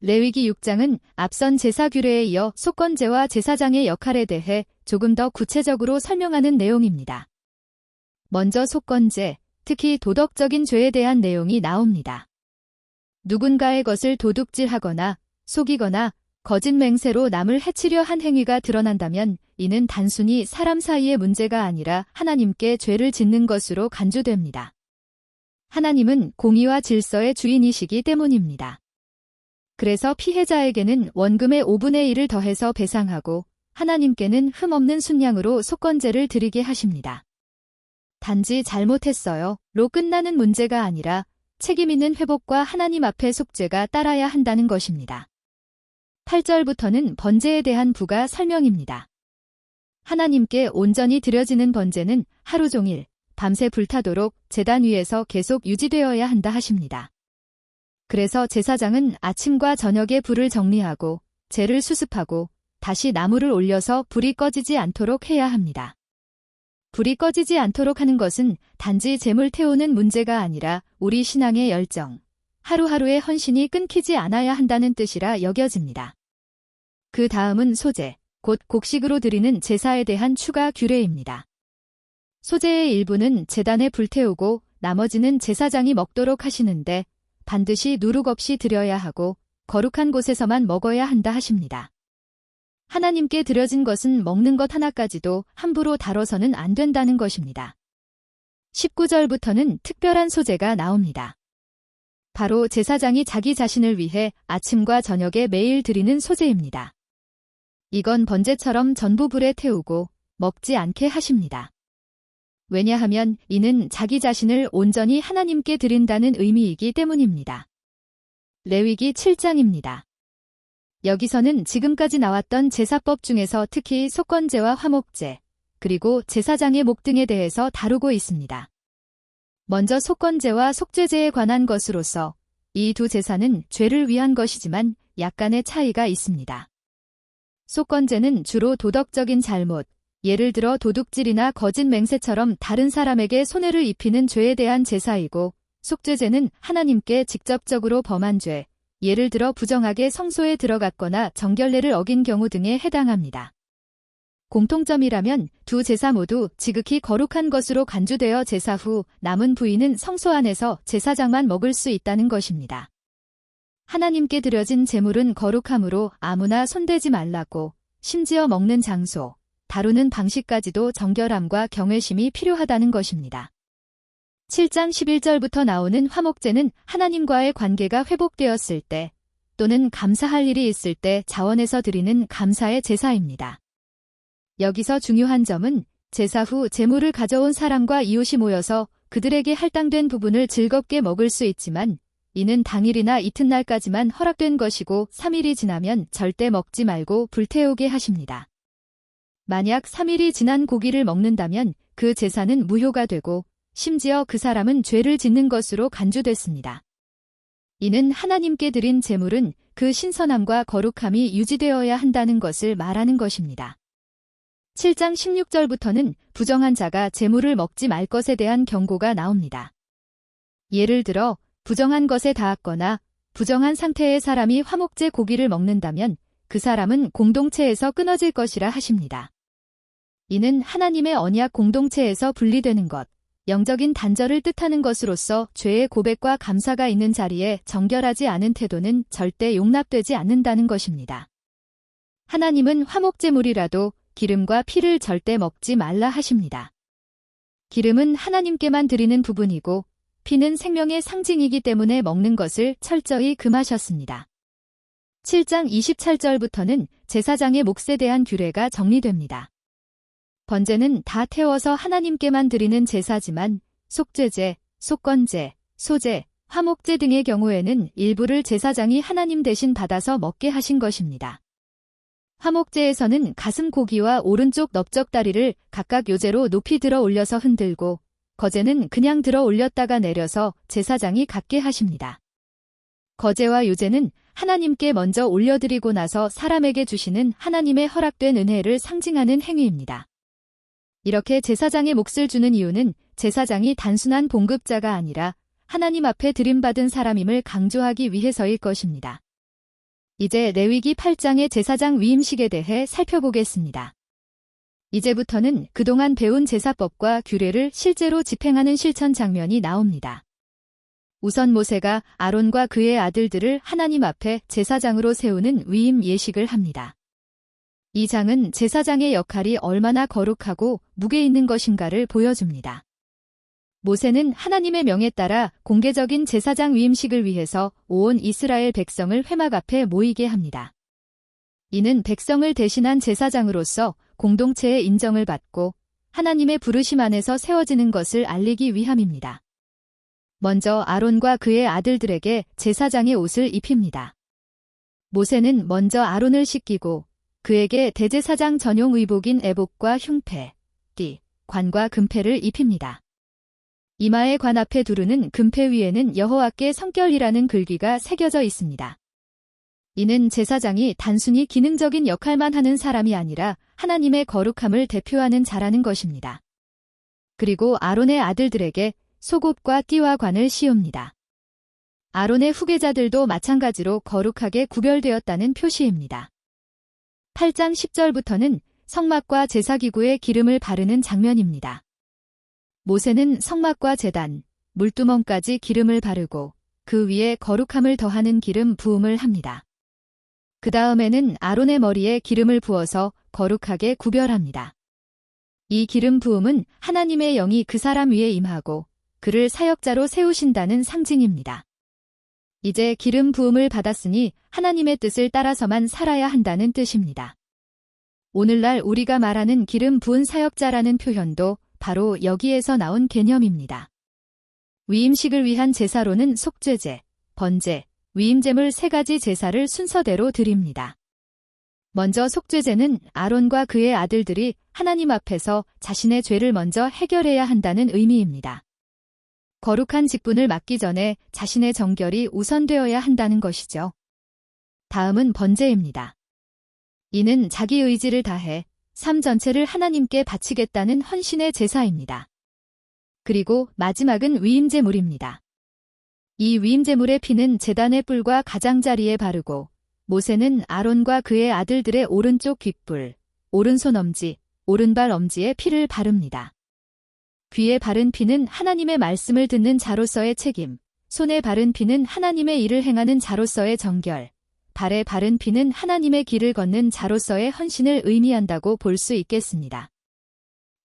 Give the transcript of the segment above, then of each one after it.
레위기 6장은 앞선 제사 규례에 이어 속건제와 제사장의 역할에 대해 조금 더 구체적으로 설명하는 내용입니다. 먼저 속건제, 특히 도덕적인 죄에 대한 내용이 나옵니다. 누군가의 것을 도둑질하거나 속이거나 거짓 맹세로 남을 해치려 한 행위가 드러난다면 이는 단순히 사람 사이의 문제가 아니라 하나님께 죄를 짓는 것으로 간주됩니다. 하나님은 공의와 질서의 주인이시기 때문입니다. 그래서 피해자에게는 원금의 5분의 1을 더해서 배상하고 하나님께는 흠없는 순양으로 속건제를 드리게 하십니다. 단지 잘못했어요로 끝나는 문제가 아니라 책임 있는 회복과 하나님 앞의 속죄가 따라야 한다는 것입니다. 8절부터는 번제에 대한 부가 설명입니다. 하나님께 온전히 드려지는 번제는 하루 종일 밤새 불타도록 제단 위에서 계속 유지되어야 한다 하십니다. 그래서 제사장은 아침과 저녁에 불을 정리하고 재를 수습하고 다시 나무를 올려서 불이 꺼지지 않도록 해야 합니다. 불이 꺼지지 않도록 하는 것은 단지 재물 태우는 문제가 아니라 우리 신앙의 열정, 하루하루의 헌신이 끊기지 않아야 한다는 뜻이라 여겨집니다. 그 다음은 소제, 곧 곡식으로 드리는 제사에 대한 추가 규례입니다. 소제의 일부는 제단에 불태우고 나머지는 제사장이 먹도록 하시는데 반드시 누룩 없이 드려야 하고 거룩한 곳에서만 먹어야 한다 하십니다. 하나님께 드려진 것은 먹는 것 하나까지도 함부로 다뤄서는 안 된다는 것입니다. 19절부터는 특별한 소제가 나옵니다. 바로 제사장이 자기 자신을 위해 아침과 저녁에 매일 드리는 소제입니다. 이건 번제처럼 전부 불에 태우고 먹지 않게 하십니다. 왜냐하면 이는 자기 자신을 온전히 하나님께 드린다는 의미이기 때문입니다. 레위기 7장입니다. 여기서는 지금까지 나왔던 제사법 중에서 특히 속건제와 화목제, 그리고 제사장의 목 등에 대해서 다루고 있습니다. 먼저 속건제와 속죄제에 관한 것으로서 이 두 제사는 죄를 위한 것이지만 약간의 차이가 있습니다. 속건제는 주로 도덕적인 잘못, 예를 들어 도둑질이나 거짓 맹세처럼 다른 사람에게 손해를 입히는 죄에 대한 제사이고 속죄제는 하나님께 직접적으로 범한 죄, 예를 들어 부정하게 성소에 들어갔거나 정결례를 어긴 경우 등에 해당합니다. 공통점이라면 두 제사 모두 지극히 거룩한 것으로 간주되어 제사 후 남은 부위는 성소 안에서 제사장만 먹을 수 있다는 것입니다. 하나님께 드려진 제물은 거룩함으로 아무나 손대지 말라고, 심지어 먹는 장소, 다루는 방식까지도 정결함과 경외심이 필요하다는 것입니다. 7장 11절부터 나오는 화목제는 하나님과의 관계가 회복되었을 때 또는 감사할 일이 있을 때 자원해서 드리는 감사의 제사입니다. 여기서 중요한 점은 제사 후 제물을 가져온 사람과 이웃이 모여서 그들에게 할당된 부분을 즐겁게 먹을 수 있지만 이는 당일이나 이튿날까지만 허락된 것이고 3일이 지나면 절대 먹지 말고 불태우게 하십니다. 만약 3일이 지난 고기를 먹는다면 그 제사는 무효가 되고 심지어 그 사람은 죄를 짓는 것으로 간주됐습니다. 이는 하나님께 드린 제물은 그 신선함과 거룩함이 유지되어야 한다는 것을 말하는 것입니다. 7장 16절부터는 부정한 자가 제물을 먹지 말 것에 대한 경고가 나옵니다. 예를 들어 부정한 것에 닿았거나 부정한 상태의 사람이 화목제 고기를 먹는다면 그 사람은 공동체에서 끊어질 것이라 하십니다. 이는 하나님의 언약 공동체에서 분리되는 것, 영적인 단절을 뜻하는 것으로서 죄의 고백과 감사가 있는 자리에 정결하지 않은 태도는 절대 용납되지 않는다는 것입니다. 하나님은 화목제물이라도 기름과 피를 절대 먹지 말라 하십니다. 기름은 하나님께만 드리는 부분이고 피는 생명의 상징이기 때문에 먹는 것을 철저히 금하셨습니다. 7장 27절부터는 제사장의 몫에 대한 규례가 정리됩니다. 번제는 다 태워서 하나님께만 드리는 제사지만 속죄제, 속건제, 소제, 화목제 등의 경우에는 일부를 제사장이 하나님 대신 받아서 먹게 하신 것입니다. 화목제에서는 가슴 고기와 오른쪽 넓적다리를 각각 요제로 높이 들어 올려서 흔들고 거제는 그냥 들어 올렸다가 내려서 제사장이 갖게 하십니다. 거제와 요제는 하나님께 먼저 올려드리고 나서 사람에게 주시는 하나님의 허락된 은혜를 상징하는 행위입니다. 이렇게 제사장의 몫을 주는 이유는 제사장이 단순한 봉급자가 아니라 하나님 앞에 드림받은 사람임을 강조하기 위해서일 것입니다. 이제 레위기 8장의 제사장 위임식에 대해 살펴보겠습니다. 이제부터는 그동안 배운 제사법과 규례를 실제로 집행하는 실천 장면이 나옵니다. 우선 모세가 아론과 그의 아들들을 하나님 앞에 제사장으로 세우는 위임 예식을 합니다. 이 장은 제사장의 역할이 얼마나 거룩하고 무게 있는 것인가를 보여줍니다. 모세는 하나님의 명에 따라 공개적인 제사장 위임식을 위해서 온 이스라엘 백성을 회막 앞에 모이게 합니다. 이는 백성을 대신한 제사장으로서 공동체의 인정을 받고 하나님의 부르심 안에서 세워지는 것을 알리기 위함입니다. 먼저 아론과 그의 아들들에게 제사장의 옷을 입힙니다. 모세는 먼저 아론을 씻기고 그에게 대제사장 전용 의복인 에봇과 흉패, 띠, 관과 금패를 입힙니다. 이마의 관 앞에 두르는 금패 위에는 여호와께 성결이라는 글귀가 새겨져 있습니다. 이는 제사장이 단순히 기능적인 역할만 하는 사람이 아니라 하나님의 거룩함을 대표하는 자라는 것입니다. 그리고 아론의 아들들에게 속옷과 띠와 관을 씌웁니다. 아론의 후계자들도 마찬가지로 거룩하게 구별되었다는 표시입니다. 8장 10절부터는 성막과 제사기구에 기름을 바르는 장면입니다. 모세는 성막과 제단, 물두멍까지 기름을 바르고 그 위에 거룩함을 더하는 기름 부음을 합니다. 그 다음에는 아론의 머리에 기름을 부어서 거룩하게 구별합니다. 이 기름 부음은 하나님의 영이 그 사람 위에 임하고 그를 사역자로 세우신다는 상징입니다. 이제 기름 부음을 받았으니 하나님의 뜻을 따라서만 살아야 한다는 뜻입니다. 오늘날 우리가 말하는 기름 부은 사역자라는 표현도 바로 여기에서 나온 개념입니다. 위임식을 위한 제사로는 속죄제, 번제, 위임제물 3가지 제사를 순서대로 드립니다. 먼저 속죄제는 아론과 그의 아들들이 하나님 앞에서 자신의 죄를 먼저 해결해야 한다는 의미입니다. 거룩한 직분을 맡기 전에 자신의 정결이 우선되어야 한다는 것이죠. 다음은 번제입니다. 이는 자기 의지를 다해 삶 전체를 하나님께 바치겠다는 헌신의 제사입니다. 그리고 마지막은 위임제물입니다. 이 위임제물의 피는 제단의 뿔과 가장자리에 바르고 모세는 아론과 그의 아들들의 오른쪽 귓불, 오른손 엄지, 오른발 엄지에 피를 바릅니다. 귀에 바른 피는 하나님의 말씀을 듣는 자로서의 책임, 손에 바른 피는 하나님의 일을 행하는 자로서의 정결, 발에 바른 피는 하나님의 길을 걷는 자로서의 헌신을 의미한다고 볼 수 있겠습니다.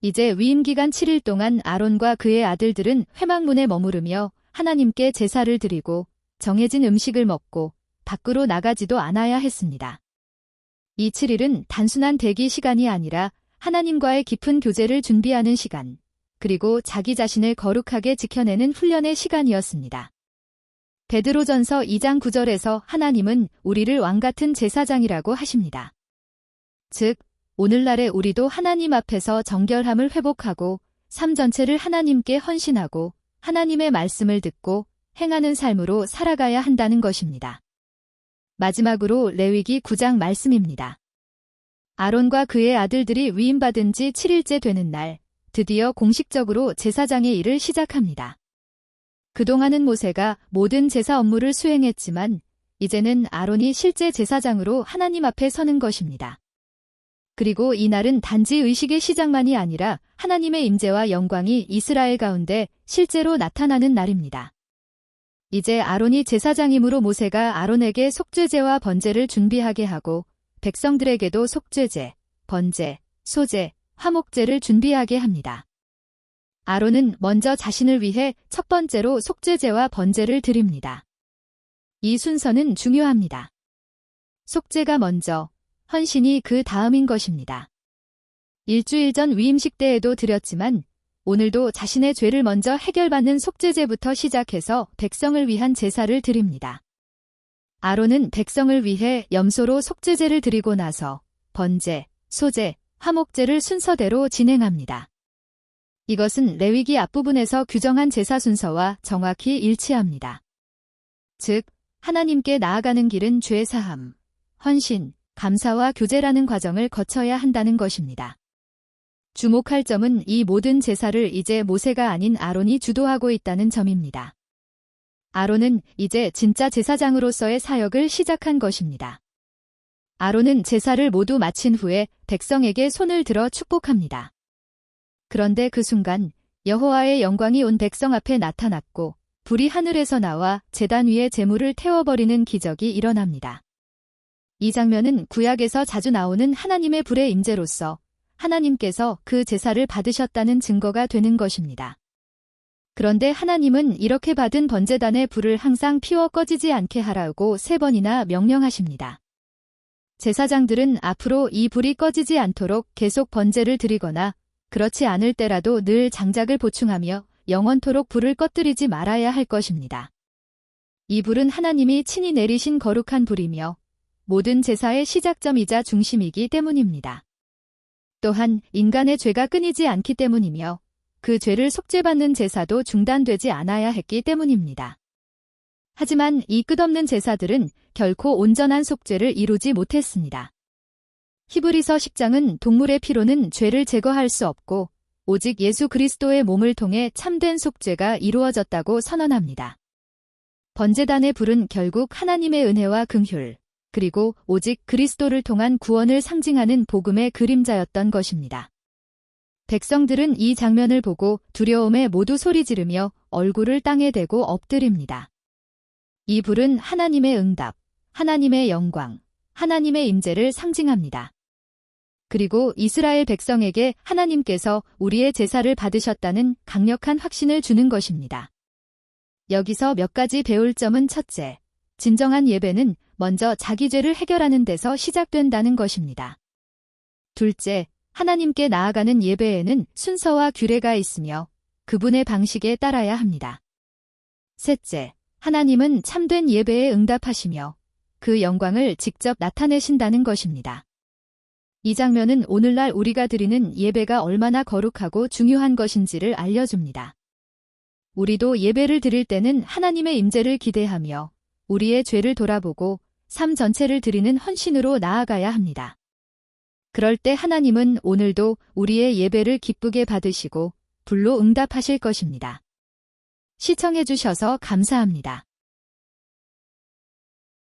이제 위임기간 7일 동안 아론과 그의 아들들은 회막문에 머무르며 하나님께 제사를 드리고 정해진 음식을 먹고 밖으로 나가지도 않아야 했습니다. 이 7일은 단순한 대기 시간이 아니라 하나님과의 깊은 교제를 준비하는 시간, 그리고 자기 자신을 거룩하게 지켜내는 훈련의 시간이었습니다. 베드로전서 2장 9절에서 하나님은 우리를 왕같은 제사장이라고 하십니다. 즉, 오늘날의 우리도 하나님 앞에서 정결함을 회복하고 삶 전체를 하나님께 헌신하고 하나님의 말씀을 듣고 행하는 삶으로 살아가야 한다는 것입니다. 마지막으로 레위기 9장 말씀입니다. 아론과 그의 아들들이 위임받은 지 7일째 되는 날, 드디어 공식적으로 제사장의 일을 시작합니다. 그동안은 모세가 모든 제사 업무를 수행했지만 이제는 아론이 실제 제사장으로 하나님 앞에 서는 것입니다. 그리고 이날은 단지 의식의 시작만이 아니라 하나님의 임재와 영광이 이스라엘 가운데 실제로 나타나는 날입니다. 이제 아론이 제사장이므로 모세가 아론에게 속죄제와 번제를 준비하게 하고 백성들에게도 속죄제, 번제, 소제, 화목제를 준비하게 합니다. 아론은 먼저 자신을 위해 첫 번째로 속죄제와 번제를 드립니다. 이 순서는 중요합니다. 속죄가 먼저, 헌신이 그 다음인 것입니다. 일주일 전 위임식 때에도 드렸지만 오늘도 자신의 죄를 먼저 해결받는 속죄제부터 시작해서 백성을 위한 제사를 드립니다. 아론은 백성을 위해 염소로 속죄제를 드리고 나서 번제, 소제, 화목제를 순서대로 진행합니다. 이것은 레위기 앞부분에서 규정한 제사 순서와 정확히 일치합니다. 즉, 하나님께 나아가는 길은 죄 사함, 헌신, 감사와 교제라는 과정을 거쳐야 한다는 것입니다. 주목할 점은 이 모든 제사를 이제 모세가 아닌 아론이 주도하고 있다는 점입니다. 아론은 이제 진짜 제사장으로서의 사역을 시작한 것입니다. 아론은 제사를 모두 마친 후에 백성에게 손을 들어 축복합니다. 그런데 그 순간 여호와의 영광이 온 백성 앞에 나타났고 불이 하늘에서 나와 제단 위에 제물을 태워버리는 기적이 일어납니다. 이 장면은 구약에서 자주 나오는 하나님의 불의 임재로서 하나님께서 그 제사를 받으셨다는 증거가 되는 것입니다. 그런데 하나님은 이렇게 받은 번제단의 불을 항상 피워 꺼지지 않게 하라고 3번이나 명령하십니다. 제사장들은 앞으로 이 불이 꺼지지 않도록 계속 번제를 드리거나 그렇지 않을 때라도 늘 장작을 보충하며 영원토록 불을 꺼뜨리지 말아야 할 것입니다. 이 불은 하나님이 친히 내리신 거룩한 불이며 모든 제사의 시작점이자 중심이기 때문입니다. 또한 인간의 죄가 끊이지 않기 때문이며 그 죄를 속죄받는 제사도 중단되지 않아야 했기 때문입니다. 하지만 이 끝없는 제사들은 결코 온전한 속죄를 이루지 못했습니다. 히브리서 10장은 동물의 피로는 죄를 제거할 수 없고 오직 예수 그리스도의 몸을 통해 참된 속죄가 이루어졌다고 선언합니다. 번제단의 불은 결국 하나님의 은혜와 긍휼, 그리고 오직 그리스도를 통한 구원을 상징하는 복음의 그림자였던 것입니다. 백성들은 이 장면을 보고 두려움에 모두 소리 지르며 얼굴을 땅에 대고 엎드립니다. 이 불은 하나님의 응답, 하나님의 영광, 하나님의 임재를 상징합니다. 그리고 이스라엘 백성에게 하나님께서 우리의 제사를 받으셨다는 강력한 확신을 주는 것입니다. 여기서 몇 가지 배울 점은 첫째, 진정한 예배는 먼저 자기 죄를 해결하는 데서 시작된다는 것입니다. 둘째, 하나님께 나아가는 예배에는 순서와 규례가 있으며 그분의 방식에 따라야 합니다. 셋째, 하나님은 참된 예배에 응답하시며 그 영광을 직접 나타내신다는 것입니다. 이 장면은 오늘날 우리가 드리는 예배가 얼마나 거룩하고 중요한 것인지를 알려줍니다. 우리도 예배를 드릴 때는 하나님의 임재를 기대하며 우리의 죄를 돌아보고 삶 전체를 드리는 헌신으로 나아가야 합니다. 그럴 때 하나님은 오늘도 우리의 예배를 기쁘게 받으시고 불로 응답하실 것입니다. 시청해 주셔서 감사합니다.